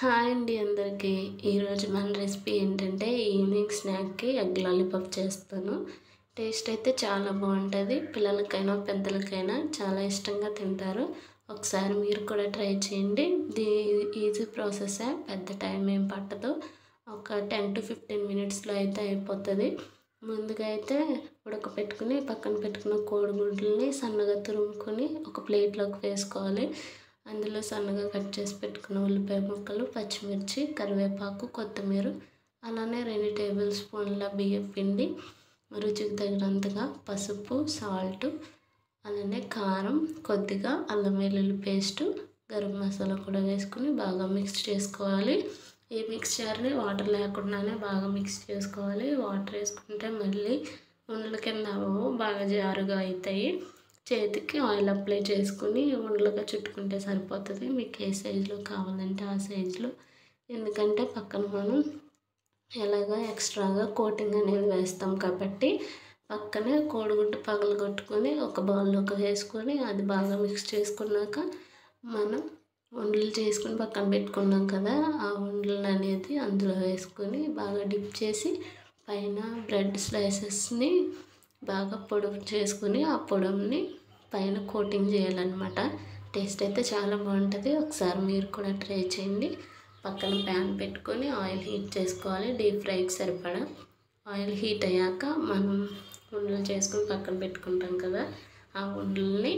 Hi అండి అందరికీ. ఈరోజు మన రెసిపీ ఏంటంటే ఈవినింగ్ స్నాక్‌కి ఎగ్ లాలీపాప్ చేస్తాను. టేస్ట్ అయితే చాలా బాగుంటుంది. పిల్లలకైనా పెద్దలకైనా చాలా ఇష్టంగా తింటారు. ఒకసారి మీరు కూడా ట్రై చేయండి. ఇది ఈజీ ప్రాసెసే, పెద్ద టైం ఏం పట్టదు. ఒక 10-15 మినిట్స్లో అయితే అయిపోతుంది. ముందుగా అయితే ఉడకపెట్టుకుని పక్కన పెట్టుకున్న కోడిగుడ్లని సన్నగా తురుముకొని ఒక ప్లేట్లోకి వేసుకోవాలి. అందులో సన్నగా కట్ చేసి పెట్టుకున్న ఉల్లిపాయ ముక్కలు, పచ్చిమిర్చి, కరివేపాకు, కొత్తిమీర, అలానే 2 టేబుల్ స్పూన్ల బియ్యం పిండి, రుచికి తగినంతగా పసుపు, సాల్ట్, అలానే కారం, కొద్దిగా అల్లం వెల్లుల్లి పేస్టు, గరం మసాలా కూడా వేసుకుని బాగా మిక్స్ చేసుకోవాలి. ఈ మిక్స్చర్ని వాటర్ లేకుండానే బాగా మిక్స్ చేసుకోవాలి. వాటర్ వేసుకుంటే మళ్ళీ ఉండల కింద అవ్వవు, బాగా జారుగా అవుతాయి. చేతికి ఆయిల్ అప్లై చేసుకుని ఉండలుగా చుట్టుకుంటే సరిపోతుంది. మీకు ఏ సైజులో కావాలంటే ఆ సైజులో. ఎందుకంటే పక్కన మనం ఎలాగో ఎక్స్ట్రాగా కోటింగ్ అనేది వేస్తాం కాబట్టి పక్కనే కోడిగుడ్డు పగలగొట్టుకొని ఒక బౌల్లోకి వేసుకొని అది బాగా మిక్స్ చేసుకున్నాక మనం ఉండలు చేసుకుని పక్కన పెట్టుకున్నాం కదా, ఆ ఉండలు అనేది అందులో వేసుకొని బాగా డిప్ చేసి పైన బ్రెడ్ స్లైసెస్ని బాగా పొడుము చేసుకుని ఆ పొడుముని పైన కోటింగ్ చేయాలన్నమాట. టేస్ట్ అయితే చాలా బాగుంటుంది. ఒకసారి మీరు కూడా ట్రై చేయండి. పక్కన ప్యాన్ పెట్టుకొని ఆయిల్ హీట్ చేసుకోవాలి. డీప్ ఫ్రైకి సరిపడా ఆయిల్ హీట్ అయ్యాక మనం ఉండలు చేసుకుని పక్కన పెట్టుకుంటాం కదా, ఆ ఉండల్ని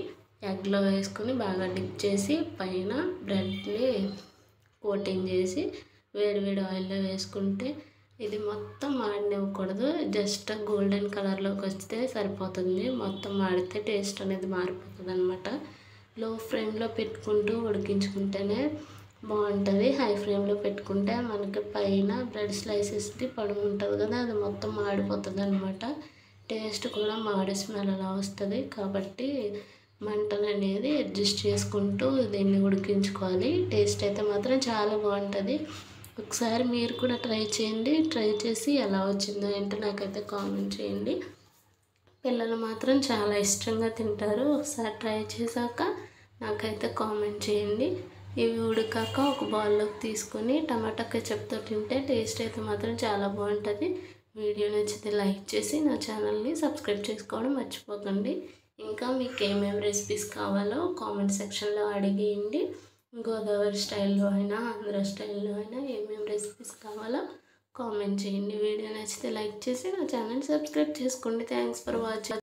ఎగ్లో వేసుకొని బాగా డిప్ చేసి పైన బ్రెడ్ని కోటింగ్ చేసి వేడి వేడి ఆయిల్లో వేసుకుంటే ఇది మొత్తం మాడనివ్వకూడదు. జస్ట్ గోల్డెన్ కలర్లోకి వస్తే సరిపోతుంది. మొత్తం మాడితే టేస్ట్ అనేది మారిపోతుంది అనమాట. లో ఫ్లేమ్లో పెట్టుకుంటూ ఉడికించుకుంటేనే బాగుంటుంది. హై ఫ్లేమ్లో పెట్టుకుంటే మనకి పైన బ్రెడ్ స్లైసెస్ది పడుము ఉంటుంది కదా, అది మొత్తం మాడిపోతుంది అనమాట. టేస్ట్ కూడా మాడే స్మెల్ అలా వస్తుంది. కాబట్టి మంటలు అనేది అడ్జస్ట్ చేసుకుంటూ దీన్ని ఉడికించుకోవాలి. టేస్ట్ అయితే మాత్రం చాలా బాగుంటుంది. ఒకసారి మీరు కూడా ట్రై చేయండి. ట్రై చేసి ఎలా వచ్చిందో ఏంటో నాకైతే కామెంట్ చేయండి. పిల్లలు మాత్రం చాలా ఇష్టంగా తింటారు. ఒకసారి ట్రై చేశాక నాకైతే కామెంట్ చేయండి. ఇవి ఉడికాక ఒక బౌల్లోకి తీసుకొని టమాటా కెచప్తో తింటే టేస్ట్ అయితే మాత్రం చాలా బాగుంటుంది. వీడియో నచ్చితే లైక్ చేసి నా ఛానల్ని సబ్స్క్రైబ్ చేసుకోవడం మర్చిపోకండి. ఇంకా మీకు ఏమేమి రెసిపీస్ కావాలో కామెంట్ సెక్షన్లో అడిగేయండి. గోదావరి స్టైల్లో అయినా ఆంధ్ర స్టైల్లో అయినా ఏమేమి రెసిపీస్ కావాలో కామెంట్ చేయండి. వీడియో నచ్చితే లైక్ చేసి నా ఛానల్ సబ్స్క్రైబ్ చేసుకోండి. Thanks for watching.